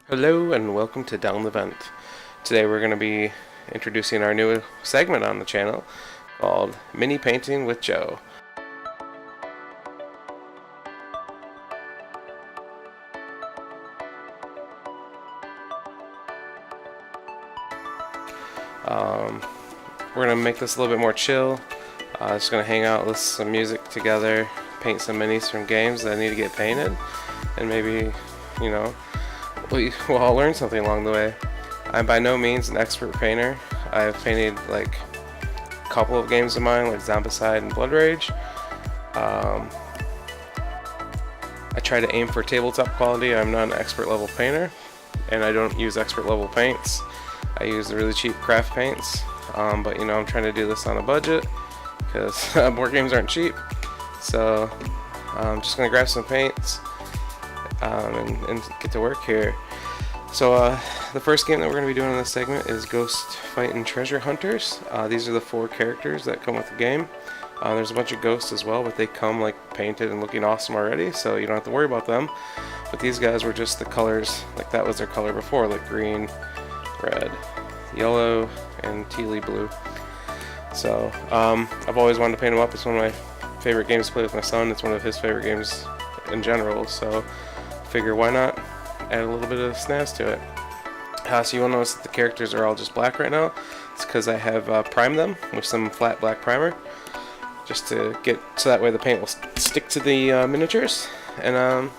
Hello and welcome to Down the Vent. Today we're going to be introducing our new segment on the channel called Mini Painting with Joe. We're going to make this a little bit more chill. Just going to hang out, listen to some music together, paint some minis from games that need to get painted, and maybe, we'll all learn something along the way. I'm by no means an expert painter. I've painted like a couple of games of mine, like Zombicide and Blood Rage. I try to aim for tabletop quality. I'm not an expert level painter, and I don't use expert level paints. I use the really cheap craft paints, but I'm trying to do this on a budget because board games aren't cheap. So I'm just gonna grab some paints and get to work here. So the first game that we're going to be doing in this segment is Fightin Treasure Hunters. These are the 4 characters that come with the game. There's a bunch of ghosts as well, but they come like painted and looking awesome already, so you don't have to worry about them. But these guys were just the colors, like that was their color before, like green, red, yellow, and tealy blue. So I've always wanted to paint them up. It's one of my favorite games to play with my son. It's one of his favorite games in general, so figure why not add a little bit of snazz to it. So you will notice that the characters are all just black right now. It's because I have primed them with some flat black primer, just to get so that way the paint will stick to the miniatures. And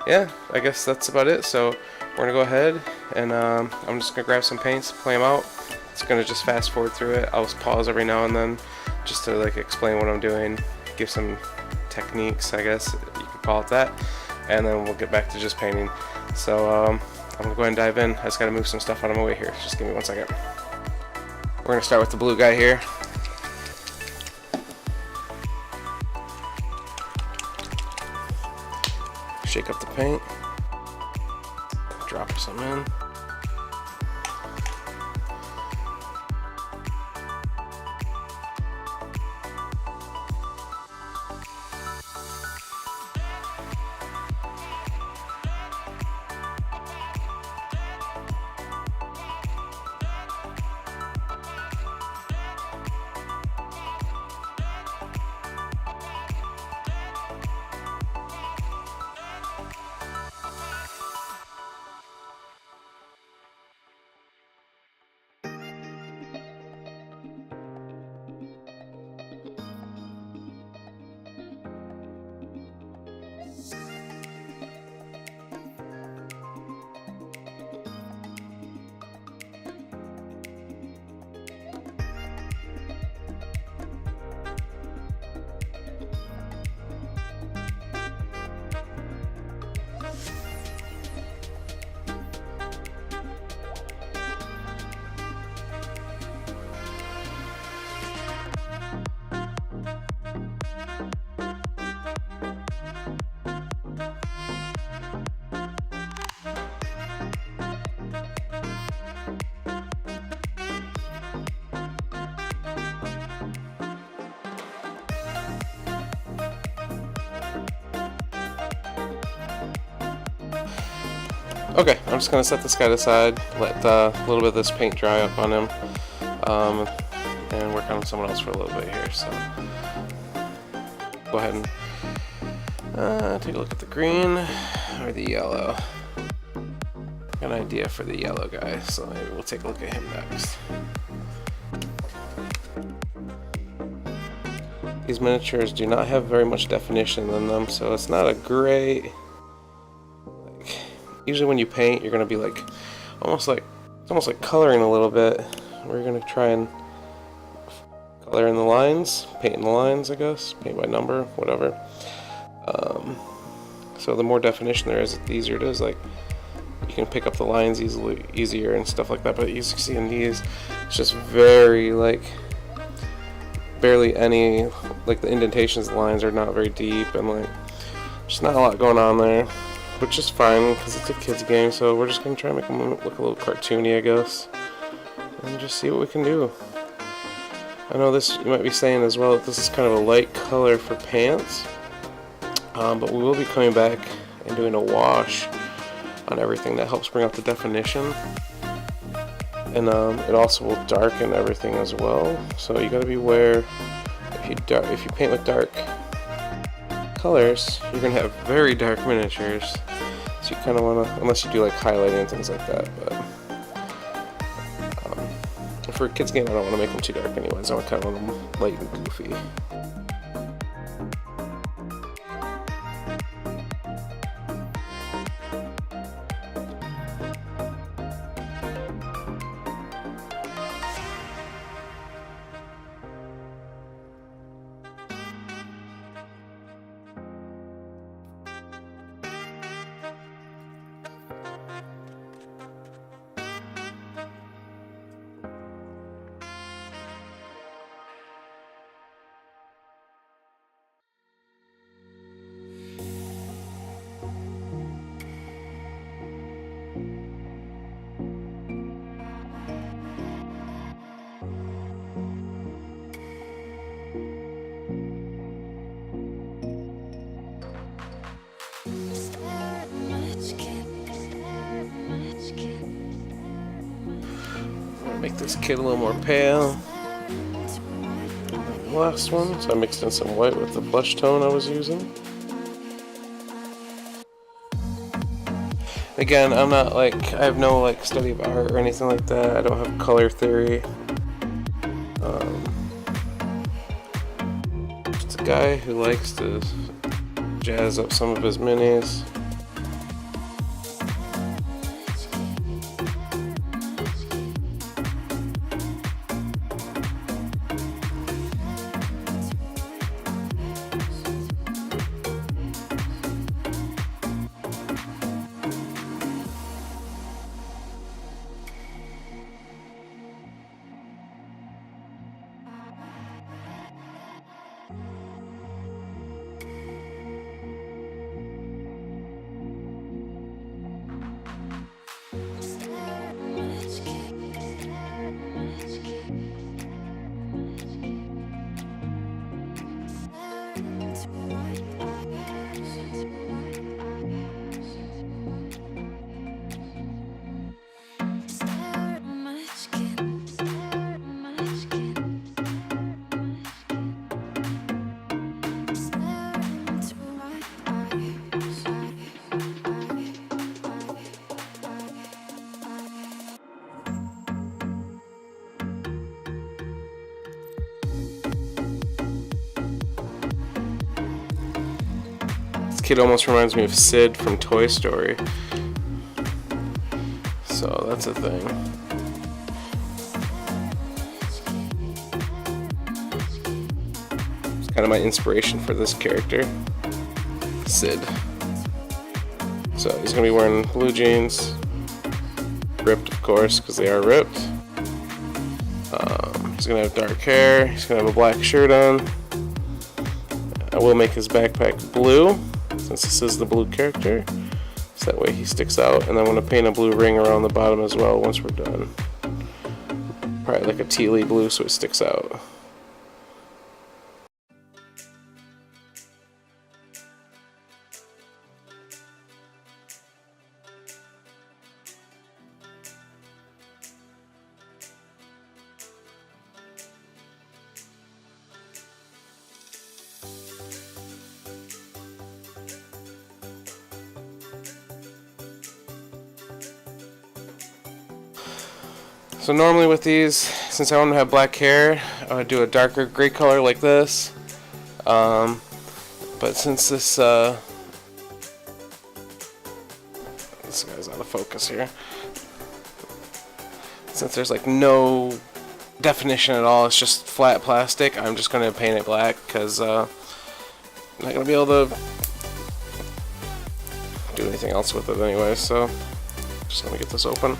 yeah, I guess that's about it. So we're gonna go ahead and I'm just gonna grab some paints, play them out. It's gonna just fast forward through it. I'll just pause every now and then just to like explain what I'm doing, give some techniques, I guess you could call it that, and then we'll get back to just painting. So I'm gonna go ahead and dive in. I just gotta move some stuff out of my way here. Just give me 1 second. We're gonna start with the blue guy here. Shake up the paint. Drop some in. Okay, I'm just going to set this guy aside, let a little bit of this paint dry up on him, and work on someone else for a little bit here. So go ahead and take a look at the green or the yellow. Got an idea for the yellow guy, so maybe we'll take a look at him next. These miniatures do not have very much definition in them, so it's not a great... Usually when you paint, you're going to be like, it's almost like coloring a little bit. We're going to try and color in the lines, paint in the lines, I guess, paint by number, whatever. So the more definition there is, the easier it is. Like, you can pick up the lines easier and stuff like that. But you see in these, it's just very, like, barely any, like the indentations of the lines are not very deep, and like, just not a lot going on there. Which is fine, because it's a kid's game, so we're just going to try and make them look a little cartoony, I guess. And just see what we can do. I know this, you might be saying as well, that this is kind of a light color for pants. But we will be coming back and doing a wash on everything. That helps bring out the definition. And it also will darken everything as well. So you gotta be aware, if you paint with dark colors, you're gonna have very dark miniatures. So you kind of wanna, unless you do like highlighting and things like that. But for a kids game, I don't want to make them too dark anyways. I kind of want them light and goofy. Make this kid a little more pale. The last one, so I mixed in some white with the blush tone I was using. Again, I'm not like, I have no like study of art or anything like that. I don't have color theory. Just a guy who likes to jazz up some of his minis. Kid almost reminds me of Sid from Toy Story. So that's a thing. It's kind of my inspiration for this character, Sid. So he's gonna be wearing blue jeans, ripped of course, because they are ripped. He's gonna have dark hair. He's gonna have a black shirt on. I will make his backpack blue, since this is the blue character, so that way he sticks out. And I'm going to paint a blue ring around the bottom as well once we're done. Probably like a tealy blue so it sticks out. So normally with these, since I don't have black hair, I would do a darker gray color like this. But since this guy's out of focus here. Since there's like no definition at all, it's just flat plastic, I'm just going to paint it black because I'm not going to be able to do anything else with it anyway. So just let me get this open.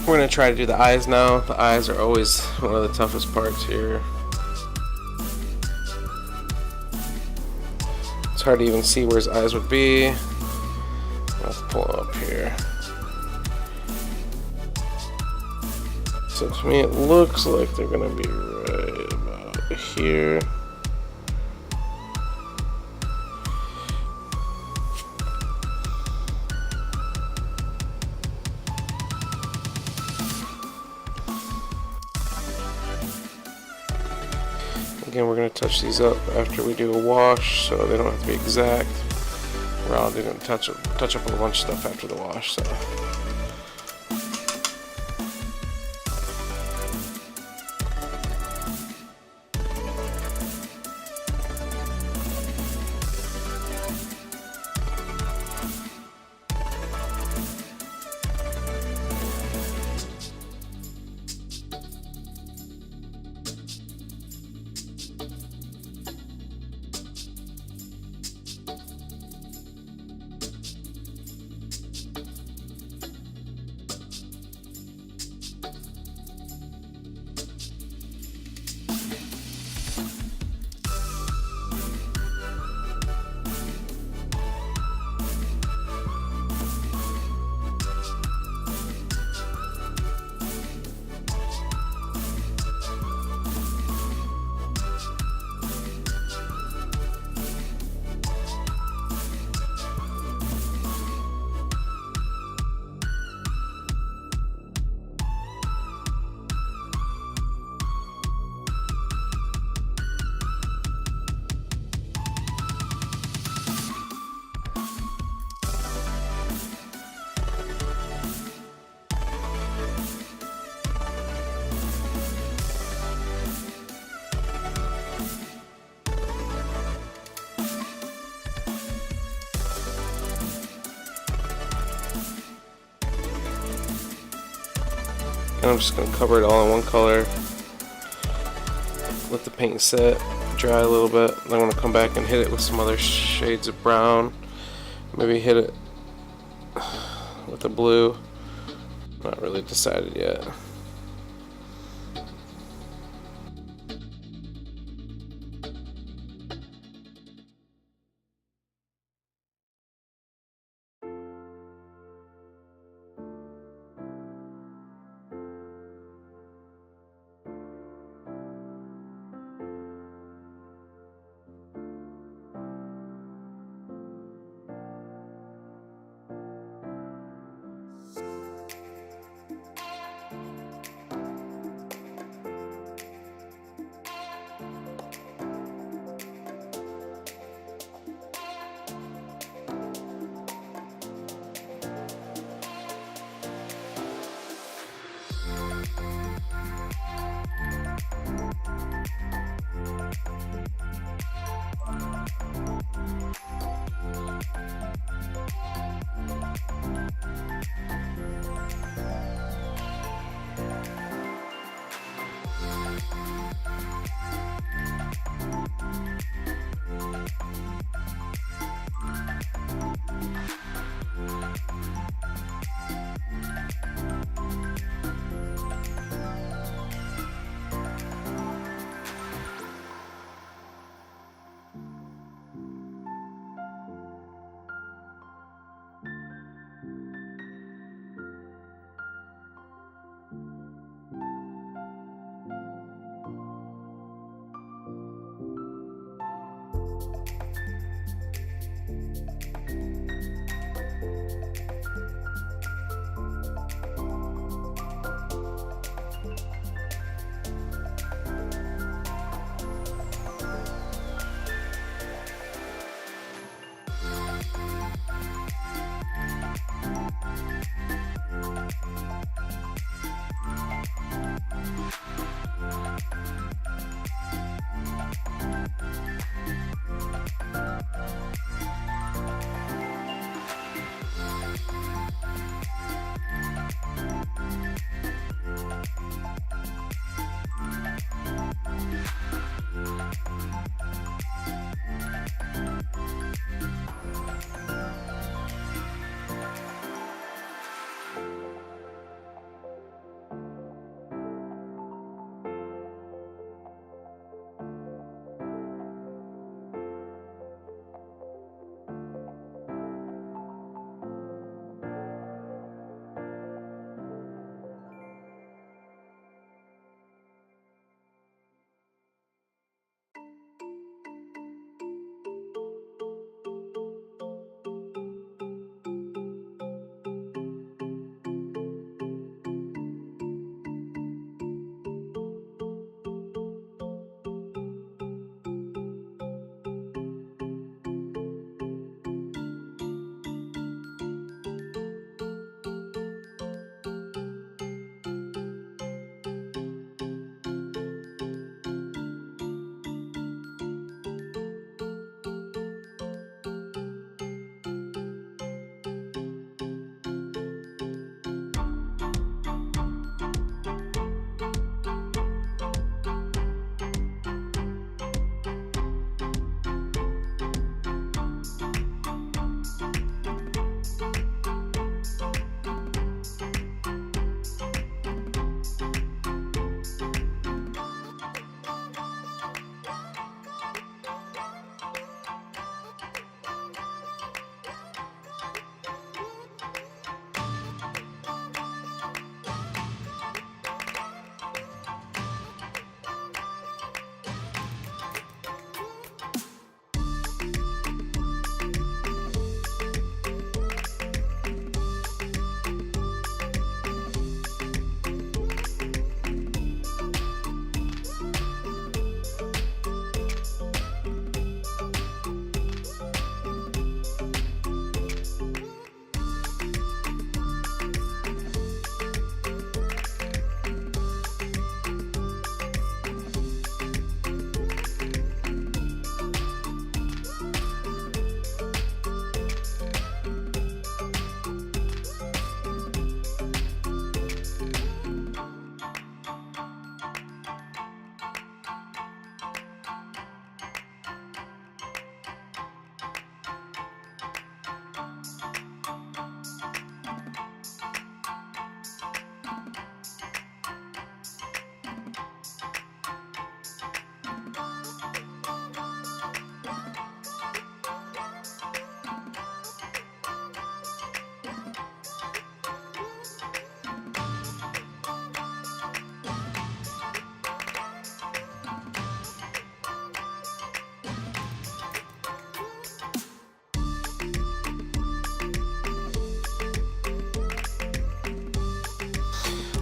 We're going to try to do the eyes now. The eyes are always one of the toughest parts here. It's hard to even see where his eyes would be. Let's pull up here. So to me it looks like they're going to be right about here. Again, we're going to touch these up after we do a wash, so they don't have to be exact. We're all going to touch up a bunch of stuff after the wash. So. And I'm just going to cover it all in one color. Let the paint set, dry a little bit. Then I'm going to come back and hit it with some other shades of brown. Maybe hit it with the blue. Not really decided yet.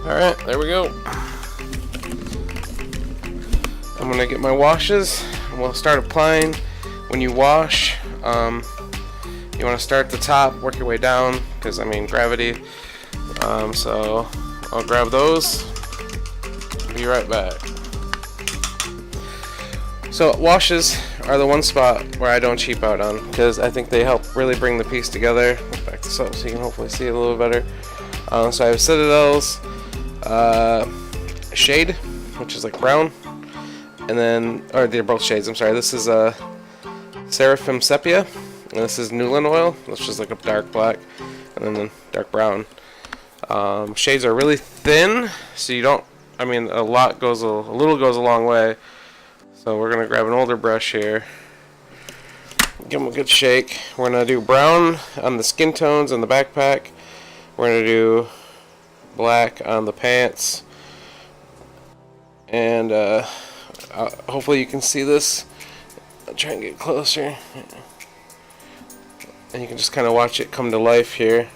Alright, there we go. I'm gonna get my washes and we'll start applying. When you wash, you want to start at the top, work your way down, because I mean gravity. So I'll grab those. Be right back. So washes are the one spot where I don't cheap out on, because I think they help really bring the piece together. Back this up so you can hopefully see it a little better. So I have Citadel's shade, which is like brown, and then, or they're both shades, I'm sorry. This is Seraphim Sepia, and this is Newland oil, which is like a dark black, and then the dark brown. Shades are really thin, so you don't, I mean, a little goes a long way. So we're gonna grab an older brush here, give them a good shake. We're gonna do brown on the skin tones and the backpack. We're gonna do black on the pants, and hopefully you can see this. I'll try and get closer, and you can just kind of watch it come to life here.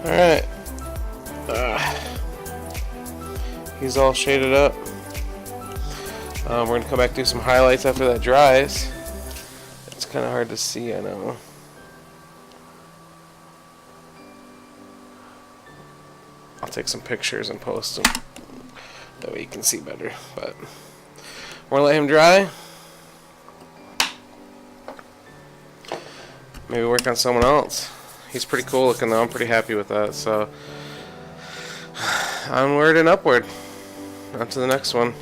Alright, he's all shaded up. We're going to come back and do some highlights after that dries. It's kind of hard to see, I know. I'll take some pictures and post them. That way you can see better. But we're going to let him dry. Maybe work on someone else. He's pretty cool looking though. I'm pretty happy with that. So onward and upward. On to the next one.